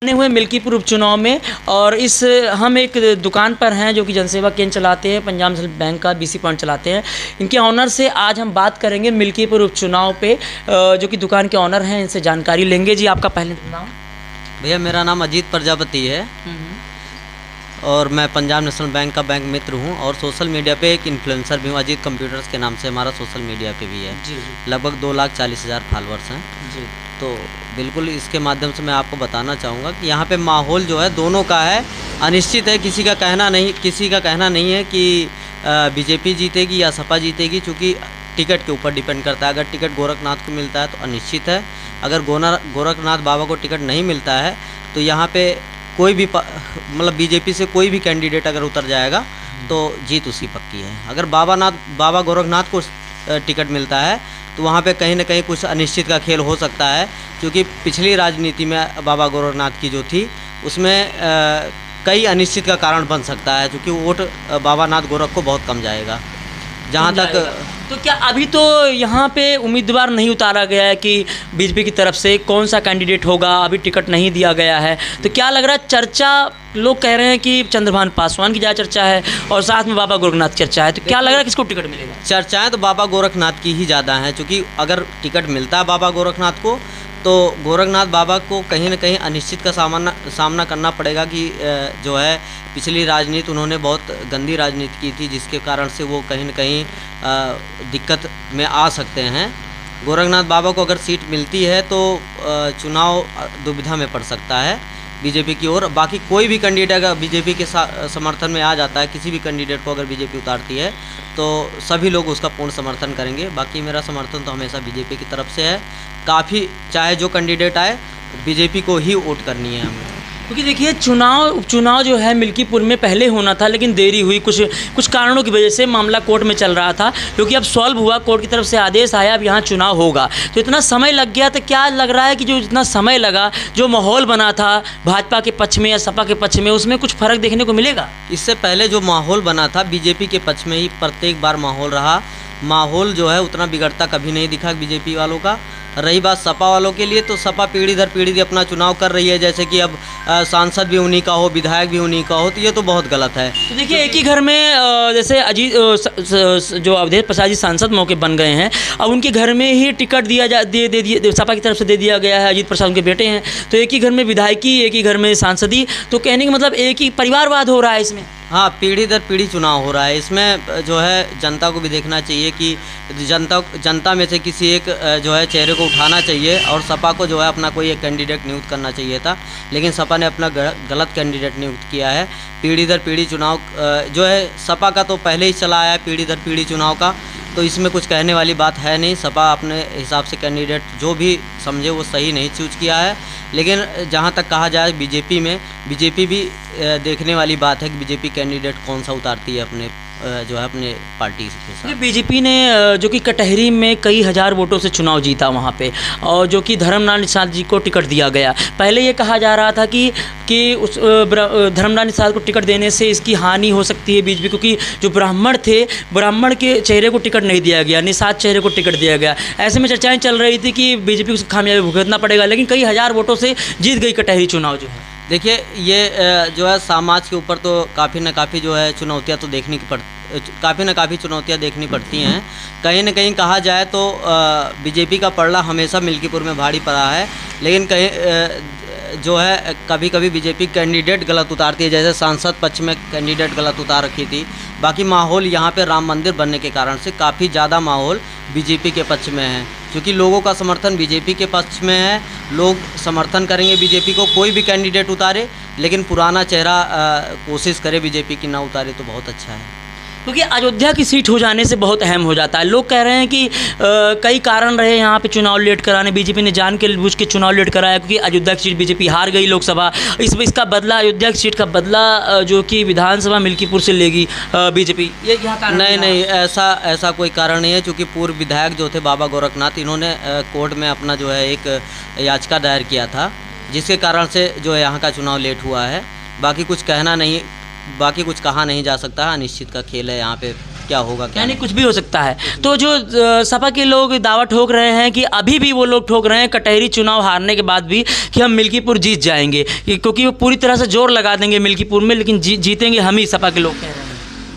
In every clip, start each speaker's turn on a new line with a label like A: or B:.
A: ने हुए मिल्कीपुर उपचुनाव में और हम एक दुकान पर हैं जो कि जनसेवा केंद्र चलाते हैं, पंजाब नेशनल बैंक का BC पॉइंट चलाते हैं। इनके ऑनर से आज हम बात करेंगे मिल्कीपुर उपचुनाव पे, जो कि दुकान के ऑनर हैं, इनसे जानकारी लेंगे। जी, आपका पहले नाम?
B: भैया, मेरा नाम अजीत प्रजापति है और मैं पंजाब नेशनल बैंक का बैंक मित्र हूँ और सोशल मीडिया पे एक इन्फ्लुएंसर भी हूँ। अजीत कंप्यूटर्स के नाम से हमारा सोशल मीडिया पे भी है।
A: जी।
B: लगभग 2,40,000 फॉलोअर्स हैं।
A: जी।
B: तो बिल्कुल इसके माध्यम से मैं आपको बताना चाहूँगा कि यहाँ पे माहौल जो है दोनों का है, अनिश्चित है। किसी का कहना नहीं है कि बीजेपी जीतेगी या सपा जीतेगी, चूँकि टिकट के ऊपर डिपेंड करता है। अगर टिकट गोरखनाथ को मिलता है तो अनिश्चित है। अगर गोरखनाथ बाबा को टिकट नहीं मिलता है तो यहाँ पे कोई भी मतलब बीजेपी से कोई भी कैंडिडेट अगर उतर जाएगा तो जीत उसकी पक्की है। अगर बाबा गोरखनाथ को टिकट मिलता है तो वहाँ पे कहीं ना कहीं कुछ अनिश्चित का खेल हो सकता है, क्योंकि पिछली राजनीति में बाबा गोरखनाथ की जो थी उसमें कई अनिश्चित का कारण बन सकता है, क्योंकि वोट बाबा नाथ गोरख को बहुत कम जाएगा। जहाँ तक
A: तो क्या अभी तो यहाँ पे उम्मीदवार नहीं उतारा गया है कि बीजेपी की तरफ से कौन सा कैंडिडेट होगा, अभी टिकट नहीं दिया गया है, तो क्या लग रहा है? चर्चा लोग कह रहे हैं कि चंद्रभान पासवान की ज़्यादा चर्चा है और साथ में बाबा गोरखनाथ की चर्चा है, तो क्या लग रहा है किसको टिकट मिलेगा?
B: चर्चाएं तो बाबा गोरखनाथ की ही ज़्यादा हैं, क्योंकि अगर टिकट मिलता है बाबा गोरखनाथ को तो गोरखनाथ बाबा को कहीं ना कहीं अनिश्चित का सामना करना पड़ेगा कि जो है पिछली राजनीति उन्होंने बहुत गंदी राजनीति की थी, जिसके कारण से वो कहीं ना कहीं दिक्कत में आ सकते हैं। गोरखनाथ बाबा को अगर सीट मिलती है तो चुनाव दुविधा में पड़ सकता है बीजेपी की ओर। बाकी कोई भी कैंडिडेट अगर बीजेपी के समर्थन में आ जाता है, किसी भी कैंडिडेट को अगर बीजेपी उतारती है तो सभी लोग उसका पूर्ण समर्थन करेंगे। बाकी मेरा समर्थन तो हमेशा बीजेपी की तरफ से है। काफ़ी चाहे जो कैंडिडेट आए बीजेपी को ही वोट करनी है हमें,
A: क्योंकि देखिए उपचुनाव जो है मिल्कीपुर में पहले होना था, लेकिन देरी हुई कुछ कारणों की वजह से। मामला कोर्ट में चल रहा था, क्योंकि अब सॉल्व हुआ, कोर्ट की तरफ से आदेश आया, अब यहाँ चुनाव होगा। तो इतना समय लग गया, तो क्या लग रहा है कि जो इतना समय लगा, जो माहौल बना था भाजपा के पक्ष में या सपा के पक्ष में, उसमें कुछ फ़र्क देखने को मिलेगा?
B: इससे पहले जो माहौल बना था बीजेपी के पक्ष में ही प्रत्येक बार माहौल रहा। माहौल जो है उतना बिगड़ता कभी नहीं दिखा बीजेपी वालों का। रही बात सपा वालों के लिए, तो सपा पीढ़ी दर पीढ़ी अपना चुनाव कर रही है, जैसे कि अब सांसद भी उन्हीं का हो, विधायक भी उन्हीं का हो, तो ये तो बहुत गलत है।
A: तो देखिए, एक ही घर में जैसे अजीत जो अवधेश प्रसाद जी सांसद मौके बन गए हैं, अब उनके घर में ही टिकट दे सपा की तरफ से दे दिया गया है। अजीत प्रसाद उनके बेटे हैं, तो एक ही घर में विधायकी, एक ही घर में सांसदी, तो कहने का मतलब एक ही परिवारवाद हो रहा है इसमें।
B: हाँ, पीढ़ी दर पीढ़ी चुनाव हो रहा है। इसमें जो है जनता को भी देखना चाहिए कि जनता में से किसी एक जो है चेहरे को उठाना चाहिए, और सपा को जो है अपना कोई एक कैंडिडेट नियुक्त करना चाहिए था, लेकिन सपा ने अपना गलत कैंडिडेट नियुक्त किया है। पीढ़ी दर पीढ़ी चुनाव जो है सपा का तो पहले ही चला आया है पीढ़ी दर पीढ़ी चुनाव का, तो इसमें कुछ कहने वाली बात है नहीं। सपा अपने हिसाब से कैंडिडेट जो भी समझे वो सही नहीं चूज किया है। लेकिन जहाँ तक कहा जाए बीजेपी भी देखने वाली बात है कि बीजेपी कैंडिडेट कौन सा उतारती है अपने जो है अपने पार्टी के साथ।
A: बीजेपी ने जो कि कटहरी में कई हज़ार वोटों से चुनाव जीता वहाँ पे, और जो कि धर्मलाल निषाद जी को टिकट दिया गया। पहले ये कहा जा रहा था कि उस धर्मलाल निषाद को टिकट देने से इसकी हानि हो सकती है बीजेपी, क्योंकि जो ब्राह्मण थे, ब्राह्मण के चेहरे को टिकट नहीं दिया गया, निषाद चेहरे को टिकट दिया गया। ऐसे में चर्चाएँ चल रही थी कि बीजेपी को खामियाबी भुगतना पड़ेगा, लेकिन कई हज़ार वोटों से जीत गई कटहरी चुनाव जो है।
B: देखिए, ये जो है समाज के ऊपर तो काफ़ी ना काफ़ी जो है चुनौतियाँ तो काफ़ी चुनौतियाँ देखनी पड़ती हैं। कहीं ना कहीं कहा जाए तो बीजेपी का पलड़ा हमेशा मिल्कीपुर में भारी पड़ा है, लेकिन कहीं जो है कभी कभी बीजेपी कैंडिडेट गलत उतारती है, जैसे सांसद पक्ष में कैंडिडेट गलत उतार रखी थी। बाकी माहौल यहाँ पे राम मंदिर बनने के कारण से काफ़ी ज़्यादा माहौल बीजेपी के पक्ष में है, क्योंकि लोगों का समर्थन बीजेपी के पक्ष में है। लोग समर्थन करेंगे बीजेपी को, कोई भी कैंडिडेट उतारे, लेकिन पुराना चेहरा कोशिश करे बीजेपी की ना उतारे तो बहुत अच्छा है।
A: क्योंकि अयोध्या की सीट हो जाने से बहुत अहम हो जाता है। लोग कह रहे हैं कि कई कारण रहे यहाँ पे चुनाव लेट कराने, बीजेपी ने जान के बूझ के चुनाव लेट कराया, क्योंकि अयोध्या की सीट बीजेपी हार गई लोकसभा। इसका बदला, अयोध्या की सीट का बदला जो कि विधानसभा मिल्कीपुर से लेगी बीजेपी, ये यहाँ कारण
B: नहीं, ऐसा कोई कारण नहीं है, क्योंकि पूर्व विधायक जो थे बाबा गोरखनाथ, इन्होंने कोर्ट में अपना जो है एक याचिका दायर किया था, जिसके कारण से जो है यहाँ का चुनाव लेट हुआ है। बाकी कुछ कहा नहीं जा सकता, अनिश्चित का खेल है यहाँ पे। क्या होगा क्या
A: यानी कुछ भी हो सकता है। तो जो सपा के लोग दावा ठोक रहे हैं कि अभी भी वो लोग ठोक रहे हैं कटहरी चुनाव हारने के बाद भी कि हम मिल्कीपुर जीत जाएंगे, क्योंकि वो पूरी तरह से जोर लगा देंगे मिल्कीपुर में, लेकिन जीतेंगे हम ही, सपा के लोग कह रहे हैं।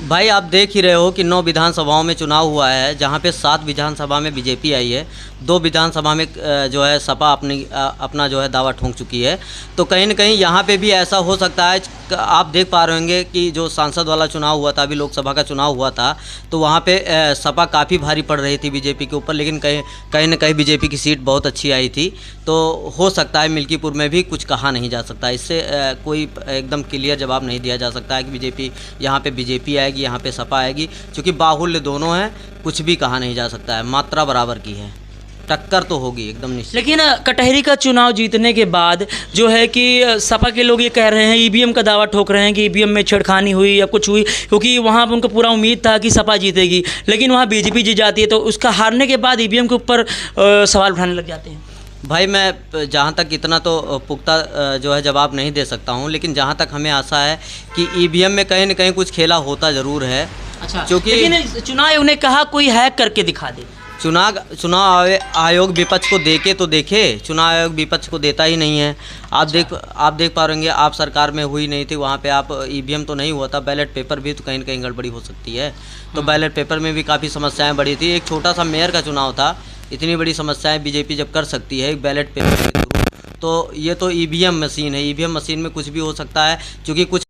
B: भाई आप देख ही रहे हो कि 9 विधानसभाओं में चुनाव हुआ है, जहाँ पे 7 विधानसभा में बीजेपी आई है, 2 विधानसभा में जो है सपा अपना जो है दावा ठोंक चुकी है। तो कहीं ना कहीं यहाँ पे भी ऐसा हो सकता है। आप देख पा रहे होंगे कि जो सांसद वाला चुनाव हुआ था, अभी लोकसभा का चुनाव हुआ था, तो वहाँ पे सपा काफ़ी भारी पड़ रही थी बीजेपी के ऊपर, लेकिन कहीं ना कहीं बीजेपी की सीट बहुत अच्छी आई थी। तो हो सकता है मिल्कीपुर में भी कुछ कहा नहीं जा सकता, इससे कोई एकदम क्लियर जवाब नहीं दिया जा सकता है कि बीजेपी यहाँ पे बीजेपी आएगी, यहाँ पे सपा आएगी, क्योंकि बाहुल्य दोनों हैं, कुछ भी कहा नहीं जा सकता है। मात्रा बराबर की है, टक्कर तो होगी एकदम निश्चित।
A: लेकिन कटहरी का चुनाव जीतने के बाद जो है कि सपा के लोग ये कह रहे हैं, ईवीएम का दावा ठोक रहे हैं कि ईवीएम में छेड़खानी हुई या कुछ हुई, क्योंकि वहाँ पर उनको पूरा उम्मीद था कि सपा जीतेगी, लेकिन वहाँ बीजेपी जीत जाती है, तो उसका हारने के बाद ईवीएम के ऊपर सवाल उठाने लग जाते हैं।
B: भाई मैं जहाँ तक इतना तो पुख्ता जो है जवाब नहीं दे सकता हूँ, लेकिन जहाँ तक हमें आशा है कि ईवीएम में कहीं ना कहीं कुछ खेला होता ज़रूर है।
A: अच्छा,
B: क्योंकि
A: लेकिन चुनाव आयोग ने कहा कोई हैक करके दिखा दे।
B: चुनाव आयोग विपक्ष को देके तो देखे, चुनाव आयोग विपक्ष को देता ही नहीं है। आप देख पा रहे, आप सरकार में हुई नहीं थी, वहाँ पे आप ईवीएम तो नहीं हुआ था, बैलेट पेपर भी तो कहीं ना कहीं गड़बड़ी हो सकती है। तो बैलेट पेपर में भी काफ़ी समस्याएं बढ़ी थी। एक छोटा सा मेयर का चुनाव था, इतनी बड़ी समस्याएं बीजेपी जब कर सकती है एक बैलेट पेपर के थ्रू, तो ये तो ईवीएम मशीन है। ईवीएम मशीन में कुछ भी हो सकता है, क्योंकि कुछ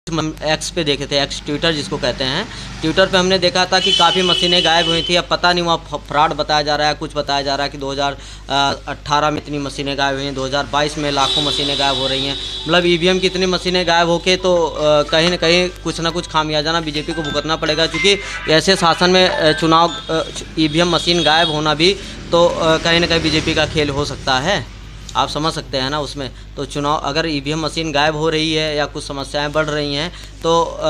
B: एक्स पे देखे थे, एक्स ट्विटर जिसको कहते हैं, ट्विटर पे हमने देखा था कि काफ़ी मशीनें गायब हुई थी। अब पता नहीं वहाँ फ्रॉड बताया जा रहा है, कुछ बताया जा रहा है कि 2018 में इतनी मशीनें गायब हुई हैं, 2022 में लाखों मशीनें गायब हो रही हैं। मतलब ईवीएम की इतनी मशीनें गायब होके तो कहीं ना कहीं कुछ ना कुछ खामियाजा बीजेपी को भुगतना पड़ेगा, क्योंकि ऐसे शासन में चुनाव ईवीएम मशीन गायब होना भी तो कहीं ना कहीं बीजेपी का खेल हो सकता है। आप समझ सकते हैं ना उसमें। तो चुनाव अगर ईवीएम मशीन गायब हो रही है या कुछ समस्याएं बढ़ रही हैं, तो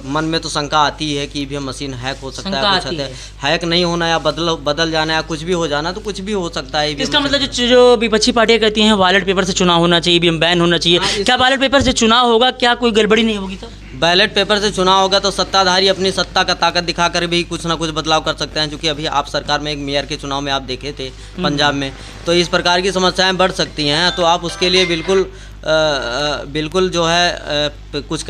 B: मन में तो शंका आती है कि ईवीएम मशीन हैक हो सकता है, कुछ हैक नहीं होना या बदल जाना या कुछ भी हो जाना, तो कुछ भी हो सकता है।
A: इसका मतलब जो विपक्षी पार्टियां कहती हैं बैलेट पेपर से चुनाव होना चाहिए, ईवीएम बैन होना चाहिए, क्या बैलेट पेपर से चुनाव होगा? क्या कोई गड़बड़ी नहीं होगी? तो
B: बैलेट पेपर से चुनाव होगा तो सत्ताधारी अपनी सत्ता का ताकत दिखाकर भी कुछ ना कुछ बदलाव कर सकते हैं, क्योंकि अभी आप सरकार में एक मेयर के चुनाव में आप देखे थे पंजाब में, तो इस प्रकार की समस्याएं बढ़ सकती हैं। तो आप उसके लिए बिल्कुल जो है कुछ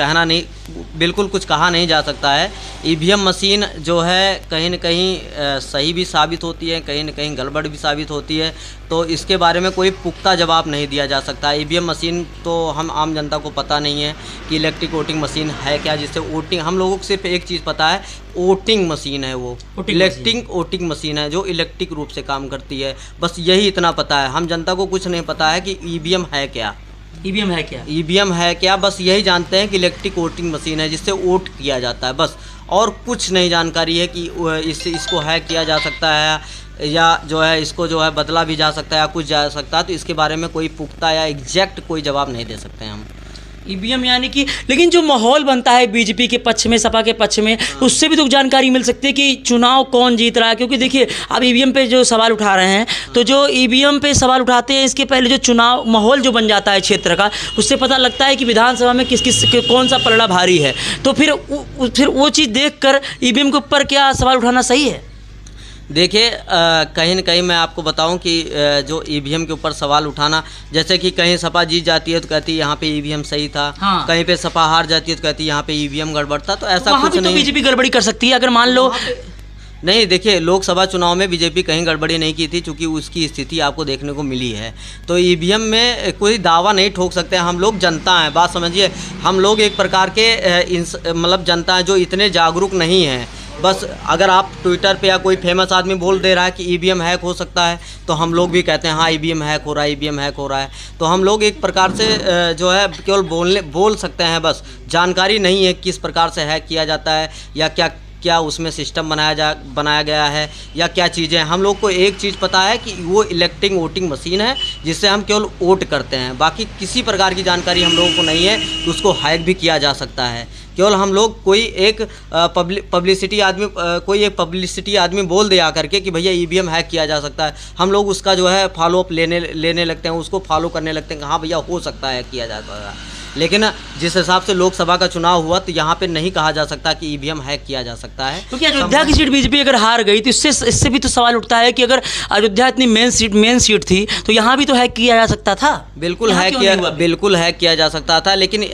B: कहा नहीं जा सकता है। ईवीएम मशीन जो है कहीं न कहीं सही भी साबित होती है, कहीं न कहीं गड़बड़ भी साबित होती है, तो इसके बारे में कोई पुख्ता जवाब नहीं दिया जा सकता। ईवीएम मशीन तो हम आम जनता को पता नहीं है कि इलेक्ट्रिक वोटिंग मशीन है क्या, जिससे वोटिंग, हम लोगों को सिर्फ एक चीज़ पता है, वोटिंग मशीन है, वो इलेक्ट्रिक वोटिंग मशीन है जो इलेक्ट्रिक रूप से काम करती है, बस यही इतना पता है। हम जनता को कुछ नहीं पता है कि ईवीएम है क्या, ईवीएम है क्या, बस यही जानते हैं कि इलेक्ट्रिक वोटिंग मशीन है जिससे वोट किया जाता है, बस। और कुछ नहीं जानकारी है कि इसको हैक किया जा सकता है या जो है इसको जो है बदला भी जा सकता है या कुछ जा सकता है। तो इसके बारे में कोई पुख्ता या एग्जैक्ट कोई जवाब नहीं दे सकते हैं हम।
A: ईवीएम यानी कि, लेकिन जो माहौल बनता है बीजेपी के पक्ष में, सपा के पक्ष में, उससे भी तो जानकारी मिल सकती है कि चुनाव कौन जीत रहा है। क्योंकि देखिए आप ईवीएम पे जो सवाल उठा रहे हैं, तो जो ईवीएम पे सवाल उठाते हैं, इसके पहले जो चुनाव माहौल जो बन जाता है क्षेत्र का, उससे पता लगता है कि विधानसभा में कौन सा पलड़ा भारी है। तो फिर वो चीज़ देख कर ईवीएम के ऊपर क्या सवाल उठाना सही है?
B: देखिए कहीं न कहीं मैं आपको बताऊं कि जो ईवीएम के ऊपर सवाल उठाना, जैसे कि कहीं सपा जीत जाती है तो कहती है यहाँ पे ईवीएम सही था, हाँ। कहीं पे सपा हार जाती है तो कहती है यहाँ पे ईवीएम गड़बड़ था, तो ऐसा कुछ नहीं।
A: बीजेपी गड़बड़ी कर सकती है अगर मान लो
B: नहीं। देखिए लोकसभा चुनाव में बीजेपी कहीं गड़बड़ी नहीं की थी, क्योंकि उसकी स्थिति आपको देखने को मिली है। तो ईवीएम में कोई दावा नहीं ठोक सकते। हम लोग जनता हैं, बात समझिए, हम लोग एक प्रकार के मतलब जनता है जो इतने जागरूक नहीं हैं। बस अगर आप ट्विटर पे या कोई फेमस आदमी बोल दे रहा है कि ईवीएम हैक हो सकता है, तो हम लोग भी कहते हैं हाँ ईवीएम हैक हो रहा है, ईवीएम हैक हो रहा है। तो हम लोग एक प्रकार से जो है केवल बोल सकते हैं, बस जानकारी नहीं है किस प्रकार से हैक किया जाता है या क्या उसमें सिस्टम बनाया गया है या क्या चीज़ें। हम लोग को एक चीज़ पता है कि वो इलेक्ट्रिक वोटिंग मशीन है जिससे हम केवल वोट करते हैं, बाकी किसी प्रकार की जानकारी हम लोगों को नहीं है कि उसको हैक भी किया जा सकता है। केवल हम लोग कोई एक पब्लिसिटी आदमी बोल दे आकर के कि भैया ईवीएम हैक किया जा सकता है, हम लोग उसका जो है फॉलोअप लेने लगते हैं, उसको फॉलो करने लगते हैं कि हाँ भैया हो सकता है किया जा सकता है। लेकिन जिस हिसाब से लोकसभा का चुनाव हुआ तो यहाँ पे नहीं कहा जा सकता कि ईवीएम हैक किया जा सकता है।
A: तो क्या अयोध्या की सीट बीजेपी अगर हार गई तो इससे भी तो सवाल उठता है कि अगर अयोध्या इतनी मेन सीट थी तो यहाँ भी तो हैक किया जा सकता था।
B: बिल्कुल हैक किया जा सकता था, लेकिन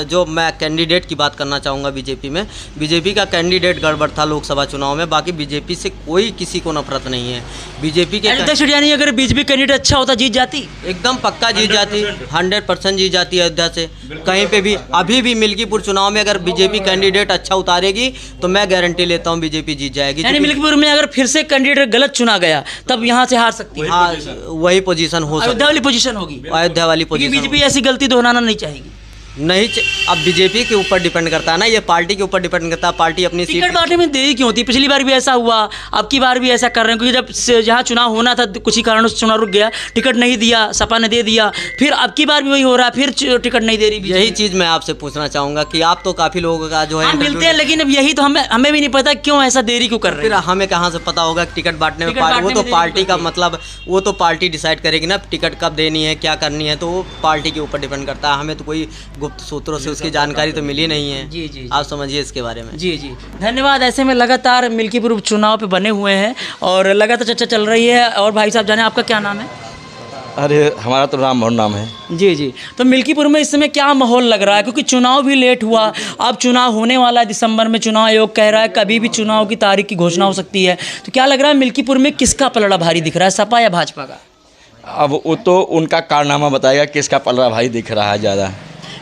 B: जो मैं कैंडिडेट की बात करना चाहूँगा बीजेपी में, बीजेपी का कैंडिडेट गड़बड़ था लोकसभा चुनाव में। बाकी बीजेपी से कोई किसी को नफरत नहीं है। बीजेपी के
A: अयोध्या सीट यानी अगर बीजेपी कैंडिडेट अच्छा होता जीत जाती,
B: एकदम पक्का जीत जाती, 100% जीत जाती है अयोध्या से। कहीं पे भी अभी भी मिल्कीपुर चुनाव में अगर बीजेपी कैंडिडेट अच्छा उतारेगी तो मैं गारंटी लेता हूँ बीजेपी जीत जाएगी।
A: यानी मिल्कीपुर में अगर फिर से कैंडिडेट गलत चुना गया तब यहाँ से हार सकती है।
B: हाँ, वही पोजीशन हो सकती है,
A: अयोध्या वाली पोजीशन होगी,
B: अयोध्या वाली पोजीशन।
A: बीजेपी ऐसी गलती दोहराना नहीं चाहेगी।
B: नहीं, अब बीजेपी के ऊपर डिपेंड करता है ना, ये पार्टी के ऊपर डिपेंड करता है। पार्टी अपनी सीट
A: टिकट बांटने में देरी क्यों होती है? पिछली बार भी ऐसा हुआ, अब की बार भी ऐसा कर रहे हैं, क्योंकि जब जहाँ चुनाव होना था कुछ ही कारणों से चुनाव रुक गया, टिकट नहीं दिया, सपा ने दे दिया, फिर अब की बार भी वही हो रहा है, फिर टिकट नहीं दे रही।
B: यही चीज़ मैं आपसे पूछना चाहूँगा कि आप तो काफ़ी लोगों का जो है
A: मिलते हैं, लेकिन अब यही तो हमें भी नहीं पता क्यों ऐसा देरी क्यों कर रहे हैं।
B: फिर हमें कहाँ से पता होगा टिकट बांटने में? वो तो पार्टी का मतलब, वो तो पार्टी डिसाइड करेगी ना टिकट कब देनी है, क्या करनी है, तो वो पार्टी के ऊपर डिपेंड करता है। हमें तो कोई गुप्त सूत्रों से की जानकारी तो मिली नहीं है।
A: जी,
B: आप समझिए इसके बारे में।
A: जी, धन्यवाद। ऐसे में लगातार मिल्कीपुर चुनाव पे बने हुए हैं और लगातार चर्चा चल रही है। और भाई साहब जाने आपका क्या नाम है?
C: अरे हमारा तो राम मोहन नाम है।
A: जी, तो मिल्कीपुर में इस समय क्या माहौल लग रहा है? क्योंकि चुनाव भी लेट हुआ, अब चुनाव होने वाला है दिसंबर में, चुनाव आयोग कह रहा है कभी भी चुनाव की तारीख की घोषणा हो सकती है। तो क्या लग रहा है मिल्कीपुर में किसका पलड़ा भारी दिख रहा है, सपा या भाजपा का?
C: अब वो तो उनका कारनामा बताएगा किसका पलड़ा भारी दिख रहा है ज़्यादा।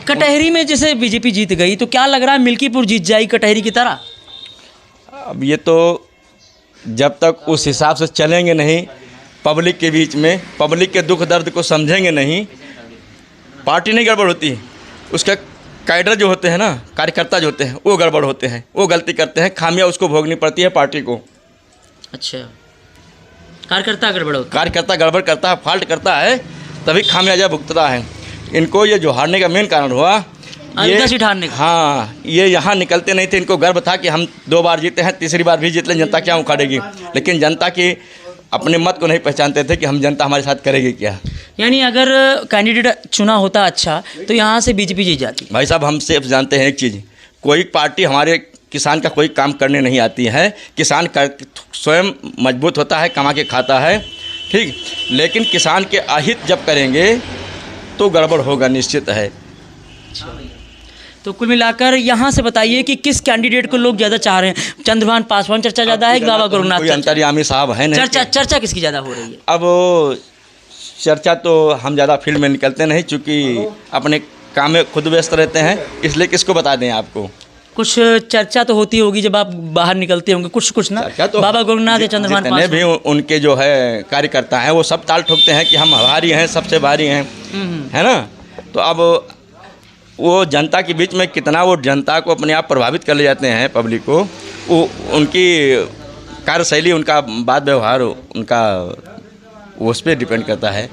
A: कटहरी में जैसे बीजेपी जीत गई तो क्या लग रहा है मिल्कीपुर जीत जाएगी कटहरी की तरह?
C: अब ये तो जब तक उस हिसाब से चलेंगे नहीं, पब्लिक के बीच में पब्लिक के दुख दर्द को समझेंगे नहीं, पार्टी नहीं गड़बड़ होती, उसका कैडर जो होते हैं ना, कार्यकर्ता जो होते हैं वो गड़बड़ होते हैं, वो गलती करते हैं, खामियां उसको भोगनी पड़ती है पार्टी को।
A: अच्छा, कार्यकर्ता गड़बड़ होता है,
C: कार्यकर्ता गड़बड़ करता है, फाल्ट करता है, तभी खामियाजा भुगतता है। इनको ये जो हारने का मेन कारण हुआ,
A: अयोध्या सीट हारने का।
C: हाँ, ये यहाँ निकलते नहीं थे। इनको गर्व था कि हम 2 बार जीते हैं, तीसरी बार भी जीत लें, जनता क्या उखाड़ेगी। लेकिन जनता की अपने मत को नहीं पहचानते थे कि हम जनता हमारे साथ करेगी क्या।
A: यानी अगर कैंडिडेट चुना होता अच्छा तो यहाँ से बीजेपी जीत जाती।
C: भाई साहब, हम सिर्फ जानते हैं एक चीज़, कोई पार्टी हमारे किसान का कोई काम करने नहीं आती है। किसान स्वयं मजबूत होता है, कमा के खाता है, ठीक, लेकिन किसान के अहित जब करेंगे तो गड़बड़ होगा, निश्चित है।
A: तो कुल मिलाकर यहाँ से बताइए कि किस कैंडिडेट को लोग ज़्यादा चाह रहे हैं? चंद्रभान पासवान चर्चा ज़्यादा है कि बाबा गोरखनाथ?
C: कोई अंतर्यामी साहब है नहीं।
A: चर्चा किसकी ज़्यादा हो रही है?
C: अब चर्चा तो हम ज़्यादा फील्ड में निकलते नहीं, चूँकि अपने काम में खुद व्यस्त रहते हैं, इसलिए किसको बता दें आपको।
A: कुछ चर्चा तो होती होगी जब आप बाहर निकलते होंगे, कुछ ना, तो बाबा गोरखनाथ या चंद्रभान पासवान
C: भी उनके जो है कार्यकर्ता हैं वो सब ताल ठोकते हैं कि हम भारी हैं, सबसे भारी हैं, है ना। तो अब वो जनता के बीच में कितना वो जनता को अपने आप प्रभावित कर ले जाते हैं, पब्लिक को, वो उनकी कार्यशैली, उनका बात व्यवहार, उनका उस पर डिपेंड करता है।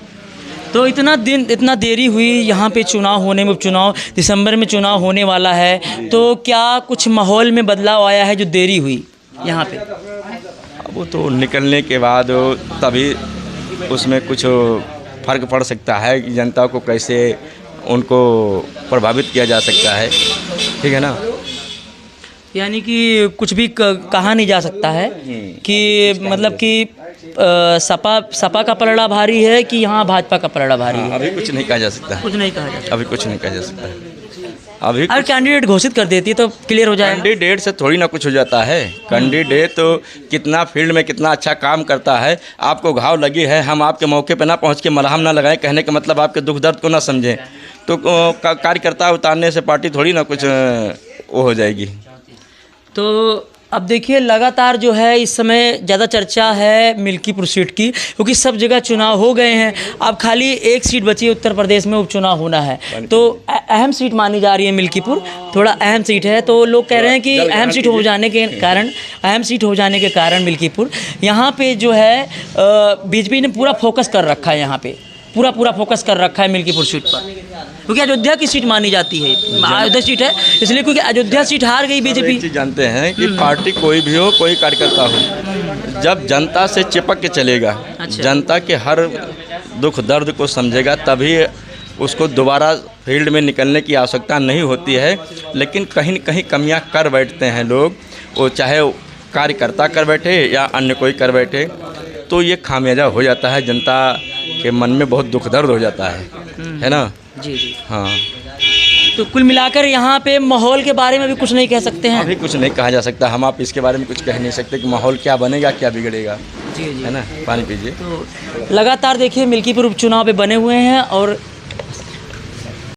A: तो इतना देरी हुई यहाँ पे चुनाव होने में, चुनाव दिसंबर में चुनाव होने वाला है, तो क्या कुछ माहौल में बदलाव आया है जो देरी हुई यहाँ पे?
C: वो तो निकलने के बाद तभी उसमें कुछ फ़र्क पड़ सकता है कि जनता को कैसे उनको प्रभावित किया जा सकता है, ठीक है ना।
A: यानी कि कुछ भी कहा नहीं जा सकता है कि मतलब कि सपा का पलड़ा भारी है कि यहाँ भाजपा का पलड़ा भारी है।
C: अभी कुछ नहीं कहा जा सकता,
A: कुछ नहीं कहा जा सकता,
C: अभी कुछ नहीं कहा जा सकता। अभी
A: अगर कैंडिडेट घोषित कर देती तो क्लियर हो जाएगा।
C: कैंडिडेट से थोड़ी ना कुछ हो जाता है। कैंडिडेट तो कितना फील्ड में कितना अच्छा काम करता है, आपको घाव लगी है, हम आपके मौके पे ना पहुंच के मलहम ना लगाएं, कहने का मतलब आपके दुख दर्द को ना समझें, तो कार्यकर्ता उतारने से पार्टी थोड़ी ना कुछ वो हो जाएगी।
A: तो अब देखिए लगातार जो है इस समय ज़्यादा चर्चा है मिल्कीपुर सीट की, क्योंकि सब जगह चुनाव हो गए हैं, अब खाली एक सीट बची है, उत्तर प्रदेश में उपचुनाव होना है। तो अहम सीट मानी जा रही है मिल्कीपुर, थोड़ा अहम सीट है, तो लोग कह रहे हैं कि अहम सीट हो जाने के कारण मिल्कीपुर यहाँ पे जो है बीजेपी ने पूरा फोकस कर रखा है, यहाँ पे पूरा फोकस कर रखा है मिल्कीपुर सीट पर, क्योंकि अयोध्या की सीट मानी जाती है, अयोध्या सीट है इसलिए, क्योंकि अयोध्या सीट हार गई बीजेपी।
C: जानते हैं कि पार्टी कोई भी हो, कोई कार्यकर्ता हो, जब जनता से चिपक के चलेगा, जनता के हर दुख दर्द को समझेगा, तभी उसको दोबारा फील्ड में निकलने की आवश्यकता नहीं होती है, लेकिन कहीं न कहीं कमियां कर बैठते हैं लोग, वो चाहे कार्यकर्ता कर बैठे या अन्य कोई कर बैठे, तो ये खामियाजा हो जाता है, जनता के मन में बहुत दुख दर्द हो जाता है ना।
A: जी जी।
C: हाँ,
A: तो कुल मिलाकर यहाँ पे माहौल के बारे में भी कुछ नहीं कह सकते हैं।
C: अभी कुछ नहीं कहा जा सकता, हम आप इसके बारे में कुछ कह नहीं सकते कि माहौल क्या बनेगा क्या बिगड़ेगा।
A: जी जी।
C: है ना, पानी पीजिए।
A: तो लगातार देखिए मिल्कीपुर उपचुनाव पे बने हुए हैं और